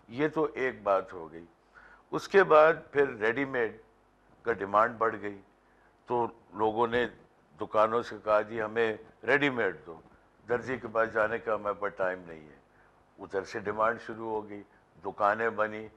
یہ تو ایک بات ہو گئی. اس کے بعد پھر ریڈی میڈ کا ڈیمانڈ بڑھ گئی, تو لوگوں نے دکانوں سے کہا جی ہمیں ریڈی میڈ دو, درزی کے پاس جانے کا ہمارے پاس ٹائم نہیں ہے. ادھر سے ڈیمانڈ شروع ہو گئی, دکانیں بنی.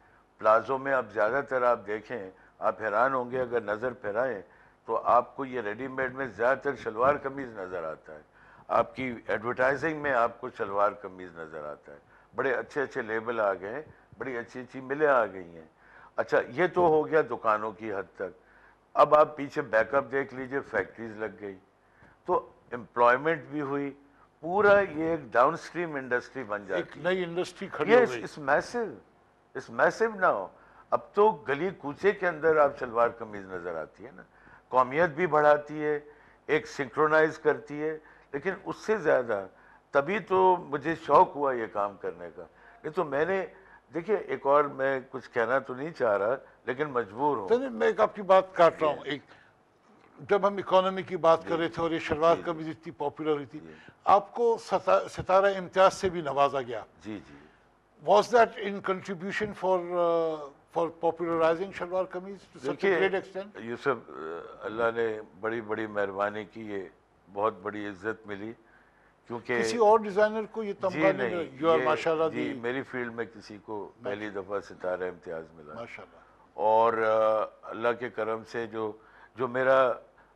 پلازوں میں اب زیادہ تر آپ دیکھیں, آپ حیران ہوں گے اگر نظر پھرائیں تو آپ کو یہ ریڈی میڈ میں زیادہ تر شلوار قمیض نظر آتا ہے. آپ کی ایڈورٹائزنگ میں آپ کو شلوار قمیض نظر آتا ہے. بڑے اچھے اچھے لیبل آ گئے ہیں, بڑی اچھی اچھی ملیں آ گئی ہیں. اچھا یہ تو ہو گیا دکانوں کی حد تک. اب آپ پیچھے بیک اپ دیکھ لیجئے, فیکٹریز لگ گئی تو امپلائمنٹ بھی ہوئی. پورا یہ ایک ڈاؤن اسٹریم انڈسٹری بن جاتی ایک نئی انڈسٹری کھڑی ہے. ہو یس, گئی. اس میسو ناؤ. اب تو گلی کوچے کے اندر آپ شلوار قمیض نظر آتی ہے نا. قومیت بھی بڑھاتی ہے, ایک سنکرونائز کرتی ہے, لیکن اس سے زیادہ تبھی تو مجھے شوق ہوا یہ کام کرنے کا. نہیں تو میں نے دیکھیے, ایک اور میں کچھ کہنا تو نہیں چاہ رہا لیکن مجبور ہوں. میں ایک آپ کی بات کاٹ رہا ہوں. ایک جب ہم اکانومی کی بات کر رہے تھے اور یہ شلوار قمیض اتنی پاپولر ہوئی تھی, آپ کو ستارہ امتیاز سے بھی نوازا گیا. جی جی. Was that an contribution for popularising shalwar kameez to such a great extent? Yousuf, اللہ نے بڑی بڑی مہربانی کی, یہ بہت بڑی عزت ملی. کیونکہ کسی اور ڈیزائنر کو یہ تمغہ نہیں ملا؟ یو آر ماشاء اللہ جی میری فیلڈ میں کسی کو پہلی دفعہ ستارہ امتیاز ملا. ماشاء اللہ. اور اللہ کے کرم سے جو میرا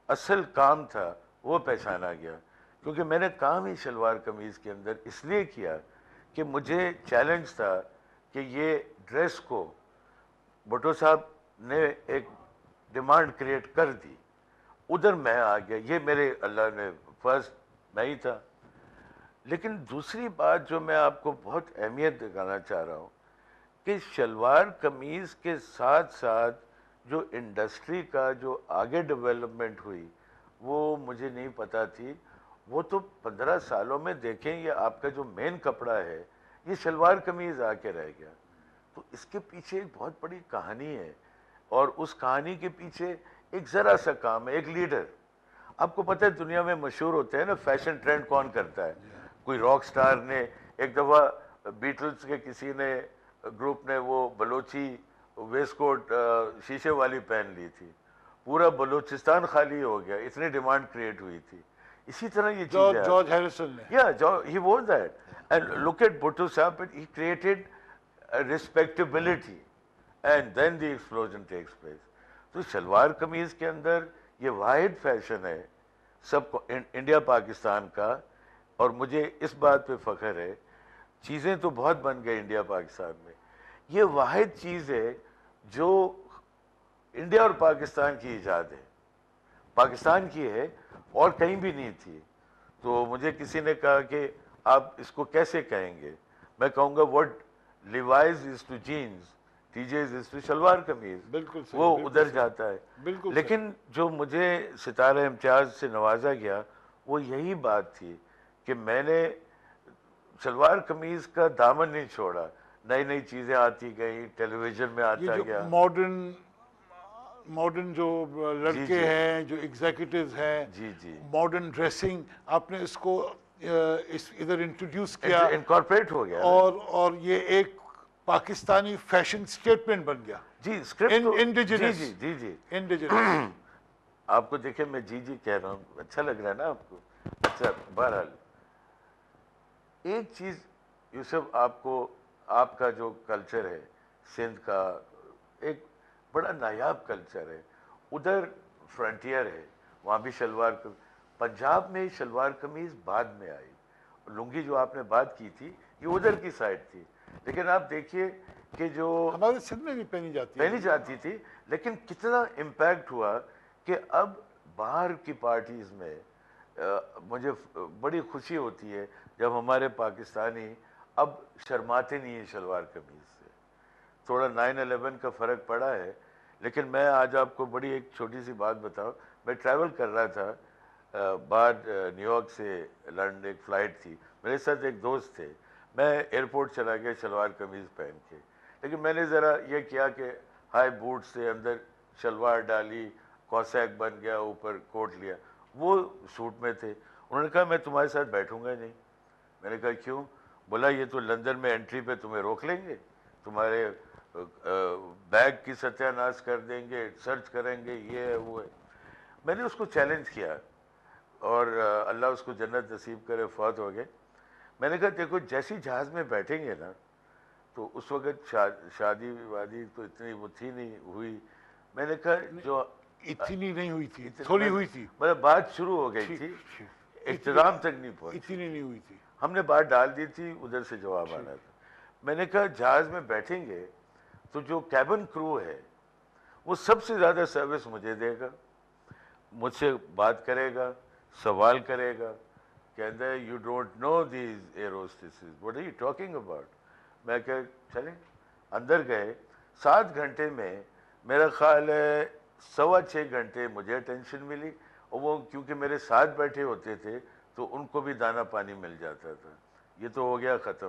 اصل کام تھا وہ پہچانا گیا. کیونکہ میں نے کام ہی شلوار قمیض کے اندر اس لیے کیا کہ مجھے چیلنج تھا کہ یہ ڈریس کو بھٹو صاحب نے ایک ڈیمانڈ کریٹ کر دی, ادھر میں آ گیا. یہ میرے اللہ نے فرسٹ میں ہی تھا. لیکن دوسری بات جو میں آپ کو بہت اہمیت دکھانا چاہ رہا ہوں کہ شلوار قمیض کے ساتھ ساتھ جو انڈسٹری کا جو آگے ڈیولپمنٹ ہوئی وہ مجھے نہیں پتا تھی. وہ تو 15 سالوں میں دیکھیں, یہ آپ کا جو مین کپڑا ہے یہ شلوار قمیض آ کے رہ گیا. تو اس کے پیچھے ایک بہت بڑی کہانی ہے, اور اس کہانی کے پیچھے ایک ذرا سا کام ہے, ایک لیڈر. آپ کو پتہ ہے دنیا میں مشہور ہوتے ہیں نا فیشن ٹرینڈ کون کرتا ہے. کوئی راک سٹار نے ایک دفعہ بیٹلز کے کسی نے گروپ نے وہ بلوچی ویسٹ کوٹ شیشے والی پہن لی تھی, پورا بلوچستان خالی ہو گیا, اتنی ڈیمانڈ کریٹ ہوئی تھی. اسی طرح یہ چیز ہے. جارج ہیریسن نے. he was that. And look at Bhutto Sahib, he created a respectability and then the explosion takes place. تو شلوار قمیض کے اندر یہ واحد فیشن ہے سب کو انڈیا پاکستان کا, اور مجھے اس بات پہ فخر ہے. چیزیں تو بہت بن گئے انڈیا پاکستان میں, یہ واحد چیز ہے جو انڈیا اور پاکستان کی ایجاد ہے, پاکستان کی ہے اور کہیں بھی نہیں تھی. تو مجھے کسی نے کہا کہ آپ اس کو کیسے کہیں گے, میں کہوں گا what Levi's is to jeans, TJ's is to shalwar قمیض. بالکل صحیح, وہ ادھر جاتا ہے. بالکل. لیکن جو مجھے ستارہ امتیاز سے نوازا گیا وہ یہی بات تھی کہ میں نے شلوار قمیض کا دامن نہیں چھوڑا. نئی نئی چیزیں آتی گئیں, ٹیلی ویژن میں آتا گیا. ماڈرن جو لڑکے ہیں, جو ایگزیکٹوز ہیں, ماڈرن ڈریسنگ, آپ نے اس کو ادھر انٹروڈیوس کیا, انکارپوریٹ ہو گیا, اور یہ ایک پاکستانی فیشن اسٹیٹمنٹ بن گیا. جی اسکرپٹ انڈیجنس. جی جی انڈیجنس. آپ کو دیکھیں میں جی کہہ رہا ہوں, اچھا لگ رہا ہے نا آپ کو. اچھا بہرحال ایک چیز یوسف, آپ کو آپ کا جو کلچر ہے سندھ کا ایک بڑا نایاب کلچر ہے. ادھر فرنٹیئر ہے, وہاں بھی شلوار. پنجاب میں شلوار قمیض بعد میں آئی. لنگی جو آپ نے بات کی تھی یہ ادھر کی سائڈ تھی, لیکن آپ دیکھیے کہ جو ہمارے سندھ میں بھی پہنی جاتی تھی, لیکن کتنا امپیکٹ ہوا کہ اب باہر کی پارٹیز میں مجھے بڑی خوشی ہوتی ہے جب ہمارے پاکستانی اب شرماتے نہیں ہیں شلوار قمیض سے. تھوڑا 9/11 کا فرق پڑا ہے, لیکن میں آج آپ کو بڑی ایک چھوٹی سی بات بتاؤں. میں ٹریول کر رہا تھا بعد نیو یارک سے لنڈن, ایک فلائٹ تھی, میرے ساتھ ایک دوست تھے. میں ایئرپورٹ چلا گیا شلوار قمیض پہن کے, لیکن میں نے ذرا یہ کیا کہ ہائی بوٹ سے اندر شلوار ڈالی, کوسیک بن گیا, اوپر کوٹ لیا. وہ سوٹ میں تھے, انہوں نے کہا میں تمہارے ساتھ بیٹھوں گا نہیں. میں نے کہا کیوں؟ بولا یہ تو لندن میں انٹری پہ تمہیں روک لیں گے. تمہارے بیگ کی ستیہ ناش کر دیں گے، سرچ کریں گے، یہ ہے وہ ہے. میں نے اس کو چیلنج کیا اور اللہ اس کو جنت نصیب کرے، فوت ہو گئے. میں نے کہا دیکھو جیسی جہاز میں بیٹھیں گے نا، تو اس وقت شادی وادی تو اتنی وہ تھی نہیں ہوئی. میں نے کہا جو اتنی نہیں ہوئی تھی، تھوڑی ہوئی تھی، مطلب بات شروع ہو گئی تھی، اختتام تک نہیں پہنچی، اتنی نہیں ہوئی تھی. ہم نے بات ڈال دی تھی، ادھر سے جواب آنا تھا. میں نے کہا جہاز میں بیٹھیں گے تو جو کیبن کرو ہے وہ سب سے زیادہ سروس مجھے دے گا، مجھ سے بات کرے گا، سوال کرے گا، کہتا ہے you don't know these air hostesses, what are you talking about. میں کہ چلیں اندر گئے. 7 گھنٹے میں میرا خیال ہے 6.25 گھنٹے مجھے ٹینشن ملی، اور وہ کیونکہ میرے ساتھ بیٹھے ہوتے تھے تو ان کو بھی دانہ پانی مل جاتا تھا. یہ تو ہو گیا ختم.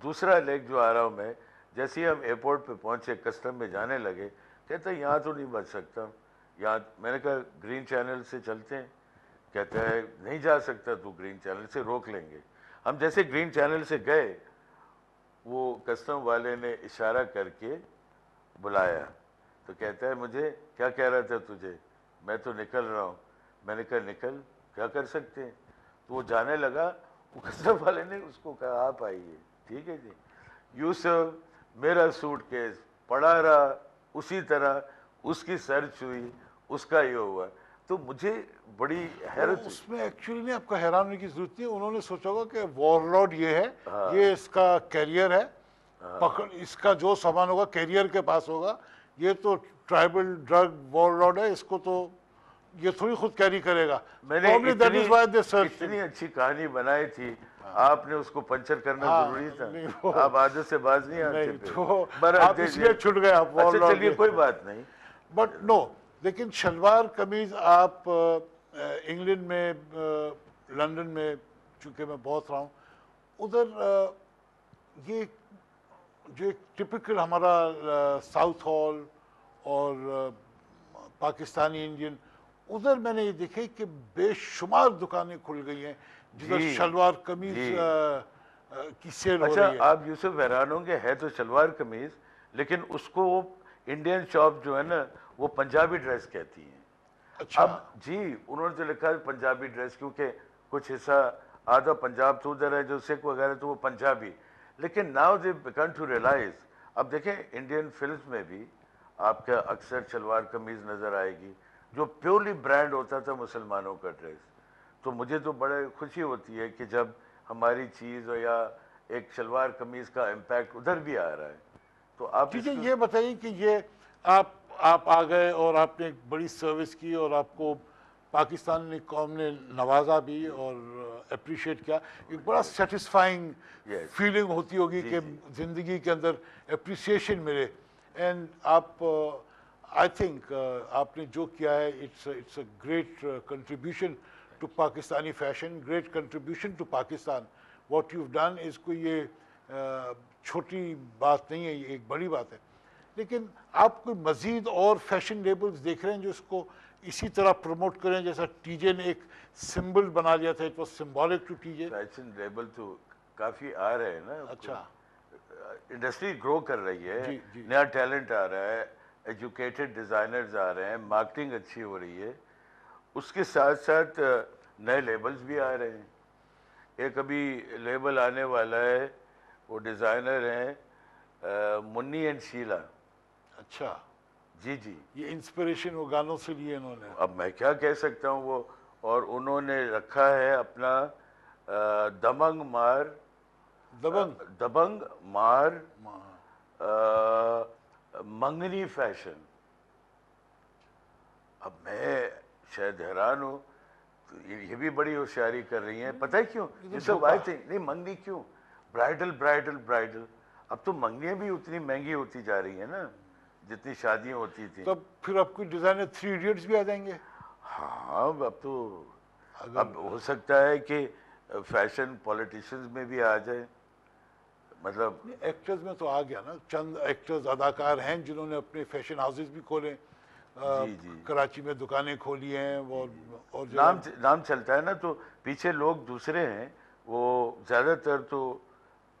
دوسرا لیگ جو آ رہا ہوں میں، جیسے ہی ہم ایئرپورٹ پہ پہنچے، کسٹم میں جانے لگے، کہتا ہے یہاں تو نہیں بچ سکتا یہاں. میں نے کہا گرین چینل سے چلتے ہیں. کہتا ہے نہیں جا سکتا تو، گرین چینل سے روک لیں گے. ہم جیسے گرین چینل سے گئے، وہ کسٹم والے نے اشارہ کر کے بلایا تو کہتا ہے مجھے کیا کہہ رہا تھا تجھے، میں تو نکل رہا ہوں. میں نے کہا نکل، کیا کر سکتے ہیں. تو وہ جانے لگا. وہ کسٹم والے نے اس کو کہا آپ آئیے. ٹھیک ہے جی. یوسف میرا سوٹ کیس پڑا رہا اسی طرح، اس کی سرچ ہوئی، اس کا یہ ہوا. تو مجھے بڑی حیرت ہوئی. اس میں ایکچولی نہیں آپ کو حیران ہونے کی ضرورت نہیں. انہوں نے سوچا ہوگا کہ وار لارڈ یہ ہے، یہ اس کا کیریئر ہے، پکڑ اس کا جو سامان ہوگا کیریئر کے پاس ہوگا. یہ تو ٹرائبل ڈرگ وار لارڈ ہے، اس کو تو یہ تھوڑی خود کیری کرے گا. میں نے اتنی اچھی کہانی بنائی تھی، آپ نے اس کو پنچر کرنا ضروری تھا. آپ عادت سے باز نہیں آتے پہ. آپ اس لیے چھٹ گئے. آپ وار اچھا لارڈ چلیے کوئی بات نہیں. بٹ نو، لیکن شلوار قمیض آپ انگلینڈ میں، لندن میں چونکہ میں بہت رہا ہوں ادھر، یہ جو ایک ٹپکل ہمارا ساؤتھ ہال اور پاکستانی انڈین، ادھر میں نے یہ دیکھے کہ بے شمار دکانیں کھل گئی ہیں جدھر شلوار قمیض کی سیل ہو رہی ہے. اچھا آپ یوسف حیران ہوں گے، ہے تو شلوار قمیض، لیکن اس کو وہ انڈین شاپ جو ہے نا وہ پنجابی ڈریس کہتی ہیں. اچھا اب جی انہوں نے تو لکھا ہے پنجابی ڈریس، کیونکہ کچھ حصہ آدھا پنجاب تو ادھر ہے جو سکھ وغیرہ، تو وہ پنجابی. لیکن ناؤ دے بیگن ٹو ریئلائز. اب دیکھیں انڈین فلمز میں بھی آپ کا اکثر شلوار قمیض نظر آئے گی، جو پیورلی برانڈ ہوتا تھا مسلمانوں کا ڈریس. تو مجھے تو بڑے خوشی ہوتی ہے کہ جب ہماری چیز یا ایک شلوار قمیض کا امپیکٹ ادھر بھی آ رہا ہے. تو آپ یہ بتائیے کہ یہ آپ آ گئے اور آپ نے ایک بڑی سروس کی اور آپ کو پاکستانی قوم نے نوازا بھی اور اپریشیٹ کیا. ایک بڑا سیٹسفائنگ فیلنگ ہوتی ہوگی کہ زندگی کے اندر اپریسیشن ملے. اینڈ آپ آئی تھنک آپ نے جو کیا ہے it's a great contribution to Pakistani fashion, great contribution to Pakistan. What you done اس کو یہ چھوٹی بات نہیں ہے، یہ ایک بڑی بات ہے. لیکن آپ کوئی مزید اور فیشن لیبلز دیکھ رہے ہیں جو اس کو اسی طرح پروموٹ کریں، جیسا ٹی جے نے ایک سمبل بنا لیا تھا، it was symbolic to T J. Fashion label تو کافی آ رہے ہیں نا. اچھا انڈسٹری گرو کر رہی ہے، نیا ٹیلنٹ آ رہا ہے، ایجوکیٹڈ ڈیزائنرز آ رہے ہیں، مارکیٹنگ اچھی ہو رہی ہے. اس کے ساتھ ساتھ نئے لیبلز بھی آ رہے ہیں. ایک ابھی لیبل آنے والا ہے، وہ ڈیزائنر ہیں منی اینڈ شیلا. اچھا جی جی، یہ انسپریشن وہ گانوں سے لیے انہوں نے. اب میں کیا کہہ سکتا ہوں وہ. اور انہوں نے رکھا ہے اپنا دبنگ مار منگنی فیشن. اب میں شاید حیران ہوں، یہ بھی بڑی ہوشیاری کر رہی ہیں. پتہ ہے کیوں؟ یہ سب آئے تھے نہیں منگنی کیوں، برائڈل برائڈل برائڈل. اب تو منگنیاں بھی اتنی مہنگی ہوتی جا رہی ہیں نا جتنی شادیاں ہوتی تھیں. تب پھر آپ کوئی ڈیزائنر 3 ایڈیٹس بھی آ جائیں گے. ہاں اب تو اب ہو سکتا ہے کہ فیشن پولیٹیشنز میں بھی آ جائے. مطلب ایکٹرز میں تو آ گیا نا، چند ایکٹرز اداکار ہیں جنہوں نے اپنے فیشن ہاؤسز بھی کھولے. کراچی میں دکانیں کھولی ہیں اور نام چلتا ہے نا، تو پیچھے لوگ دوسرے ہیں. وہ زیادہ تر تو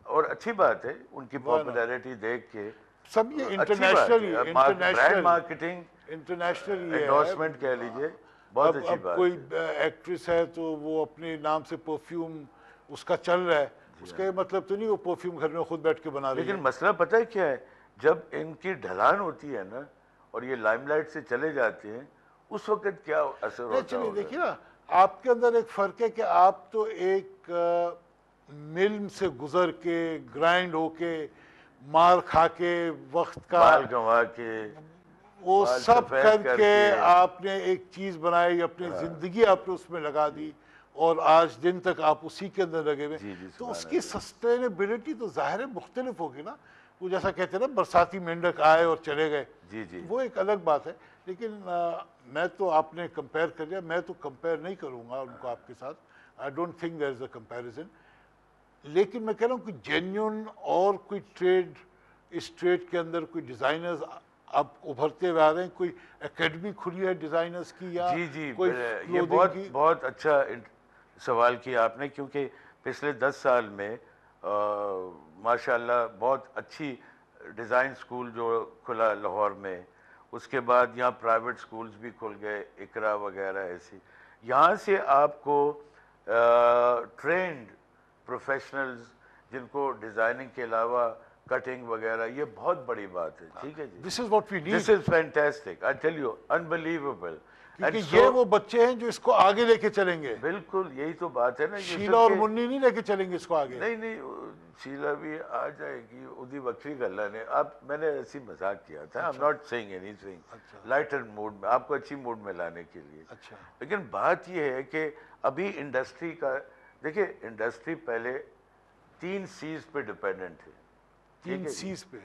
اور اچھی بات ہے ان کی پاپولیرٹی دیکھ کے، سب یہ اچھی بات ہے، برانڈ انٹرنیشنل مارکیٹنگ انٹرنیشنل یہ ہے. انڈورسمنٹ کہہ لیجئے، بہت اچھی اب بات کوئی ہے. ایکٹریس ہے تو وہ اپنے نام سے پرفیوم اس کا چل رہا ہے، اس کا یہ مطلب تو نہیں وہ پرفیوم گھر میں خود بیٹھ کے بنا رہی ہے. لیکن مسئلہ پتہ ہے کیا ہے، جب ان کی ڈھلان ہوتی ہے نا اور یہ لائم لائٹ سے چلے جاتے ہیں، اس وقت کیا اثر ہوتا چلیے ہوگا. دیکھیے نا، آپ کے اندر ایک فرق ہے کہ آپ تو ایک مل سے گزر کے گرائنڈ ہو کے مار کھا کے وقت کا بال گنوا کے، وہ بال سب سفید کر کے آپ نے ایک چیز بنائی، اپنی زندگی آپ نے اس میں لگا دی اور آج دن تک آپ اسی کے اندر لگے ہوئے. جی جی تو اس سبحان کی اللہ. سسٹینیبلٹی تو ظاہر ہے مختلف ہوگی نا. وہ جیسا کہتے ہیں نا برساتی مینڈک آئے اور چلے گئے، جی جی وہ ایک الگ بات ہے. لیکن میں تو آپ نے کمپیئر کر لیا، میں تو کمپیئر نہیں کروں گا ان کو آپ کے ساتھ. I don't think there is a comparison. لیکن میں کہہ رہا ہوں کہ جینیون اور کوئی ٹریڈ، اس ٹریڈ کے اندر کوئی ڈیزائنرز اب ابھرتے ہوئے آ رہے ہیں. کوئی اکیڈمی کھلی ہے ڈیزائنرز کی یا جی جی کوئی یہ کلودنگ کی؟ بہت اچھا سوال کیا آپ نے، کیونکہ پچھلے 10 سال میں ماشاء اللہ بہت اچھی ڈیزائن سکول جو کھلا لاہور میں، اس کے بعد یہاں پرائیویٹ سکولز بھی کھل گئے، اقرا وغیرہ ایسی. یہاں سے آپ کو ٹرینڈ پروفیشنلز جن کو ڈیزائننگ کے علاوہ کٹنگ وغیرہ، یہ بہت بڑی بات ہے. ٹھیک ہے جی، this is what we need. This is fantastic, I tell you, unbelievable. کیونکہ یہ وہ بچے ہیں جو اس کو آگے لے کے چلیں گے. بالکل یہی تو بات ہے نا. شیلا اور منی نہیں لے کے چلیں گے اس کو آگے. نہیں نہیں، شیلا بھی آ جائے گی، ادی وکری گلا نے. میں نے ایسی مذاق کیا تھا. I'm not saying anything. Lighter mode میں، آپ کو اچھی موڈ میں لانے کے لیے. اچھا، لیکن بات یہ ہے کہ ابھی انڈسٹری کا دیکھیں، انڈسٹری پہلے 3 سیز پہ ڈپینڈنٹ تھے. 3 سیز پہ.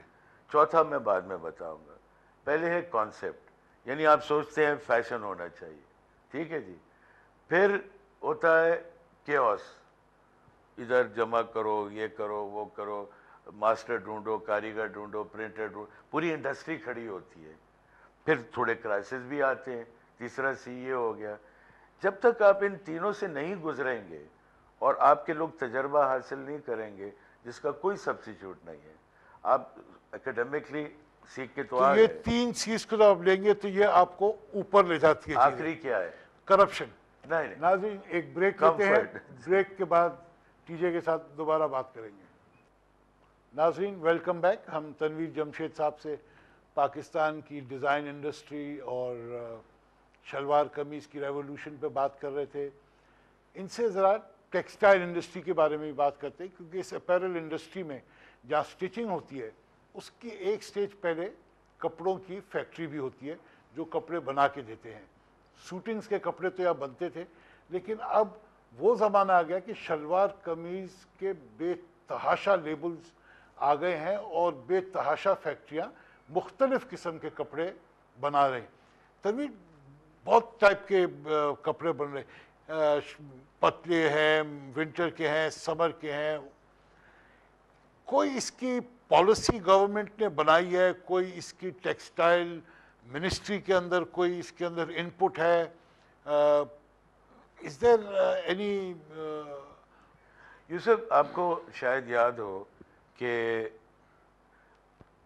چوتھا میں بعد میں بتاؤں گا. پہلے ہے کانسیپٹ، یعنی آپ سوچتے ہیں فیشن ہونا چاہیے. ٹھیک ہے جی. پھر ہوتا ہے کیوس، ادھر جمع کرو، یہ کرو، وہ کرو، ماسٹر ڈھونڈو، کاریگر ڈھونڈو، پرنٹر ڈھونڈو، پوری انڈسٹری کھڑی ہوتی ہے. پھر تھوڑے کرائسس بھی آتے ہیں. تیسرا سی یہ ہو گیا. جب تک آپ ان تینوں سے نہیں گزریں گے اور آپ کے لوگ تجربہ حاصل نہیں کریں گے، جس کا کوئی سبسٹیچیوٹ نہیں ہے. آپ اکیڈمکلی سیکھ کے تو آ یہ گئے. 3 چیز کو جب آپ لیں گے تو یہ آپ کو اوپر لے جاتی ہے. آخری کیا ہے؟ کرپشن. نہیں. ناظرین ایک بریک لیتے ہیں، Comfort. بریک کے بعد ٹی جے کے ساتھ دوبارہ بات کریں گے. ناظرین ویلکم بیک. ہم تنویر جمشید صاحب سے پاکستان کی ڈیزائن انڈسٹری اور شلوار قمیض کی ریولوشن پہ بات کر رہے تھے. ان سے ذرا ٹیکسٹائل انڈسٹری کے بارے میں بھی بات کرتے ہیں، کیونکہ اس اپیرل انڈسٹری میں جہاں سٹیچنگ ہوتی ہے اس کی ایک سٹیج پہلے کپڑوں کی فیکٹری بھی ہوتی ہے جو کپڑے بنا کے دیتے ہیں. سوٹنگز کے کپڑے تو یہاں بنتے تھے، لیکن اب وہ زمانہ آ گیا کہ شلوار قمیض کے بے تحاشا لیبلز آ گئے ہیں اور بے تحاشا فیکٹریاں مختلف قسم کے کپڑے بنا رہے ہیں. تنویر بہت ٹائپ کے کپڑے بن رہے ہیں، پتلے ہیں، ونٹر کے ہیں، سمر کے ہیں. کوئی اس کی پالیسی گورنمنٹ نے بنائی ہے؟ کوئی اس کی ٹیکسٹائل منسٹری کے اندر کوئی اس کے اندر ان پٹ ہے؟ از دیر اینی؟ یوسف، آپ کو شاید یاد ہو کہ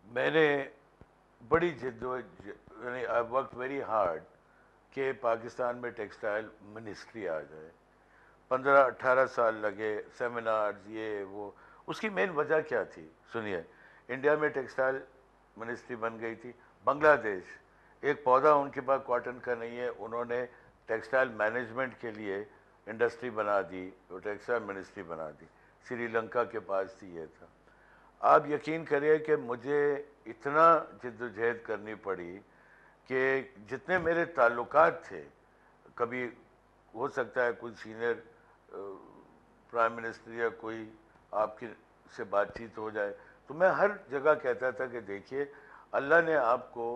میں نے بڑی یعنی آئی ورک ویری ہارڈ کہ پاکستان میں ٹیکسٹائل منسٹری آ جائے. 15-18 سال لگے، سیمینارز، یہ وہ. اس کی مین وجہ کیا تھی؟ سنیے. انڈیا میں ٹیکسٹائل منسٹری بن گئی تھی. بنگلہ دیش ایک پودا ان کے پاس کاٹن کا نہیں ہے، انہوں نے ٹیکسٹائل مینجمنٹ کے لیے انڈسٹری بنا دی، وہ ٹیکسٹائل منسٹری بنا دی. سری لنکا کے پاس تھی، یہ تھا. آپ یقین کریے کہ مجھے اتنا جد و جہد کرنی پڑی کہ جتنے میرے تعلقات تھے، کبھی ہو سکتا ہے کوئی سینئر پرائم منسٹر یا کوئی آپ کی سے بات چیت ہو جائے، تو میں ہر جگہ کہتا تھا کہ دیکھیے اللہ نے آپ کو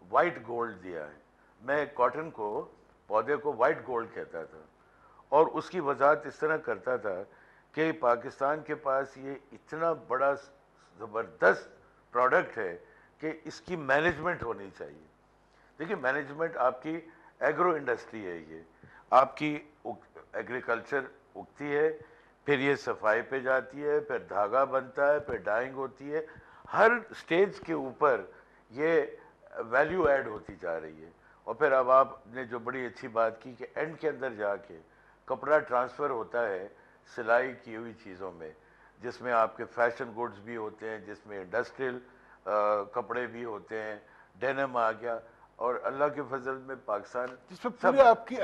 وائٹ گولڈ دیا ہے. میں کاٹن کو، پودے کو وائٹ گولڈ کہتا تھا، اور اس کی وضاحت اس طرح کرتا تھا کہ پاکستان کے پاس یہ اتنا بڑا زبردست پروڈکٹ ہے کہ اس کی مینجمنٹ ہونی چاہیے. دیکھیے مینجمنٹ آپ کی ایگرو انڈسٹری ہے، یہ آپ کی ایگریکلچر اگتی ہے، پھر یہ صفائی پہ جاتی ہے، پھر دھاگا بنتا ہے، پھر ڈائنگ ہوتی ہے. ہر سٹیج کے اوپر یہ ویلیو ایڈ ہوتی جا رہی ہے. اور پھر اب آپ نے جو بڑی اچھی بات کی کہ اینڈ کے اندر جا کے کپڑا ٹرانسفر ہوتا ہے سلائی کی ہوئی چیزوں میں، جس میں آپ کے فیشن گڈز بھی ہوتے ہیں، جس میں انڈسٹریل کپڑے بھی ہوتے ہیں، ڈینم آ گیا، اور اللہ کے فضل میں پاکستان جس میں سب پورے آپ کی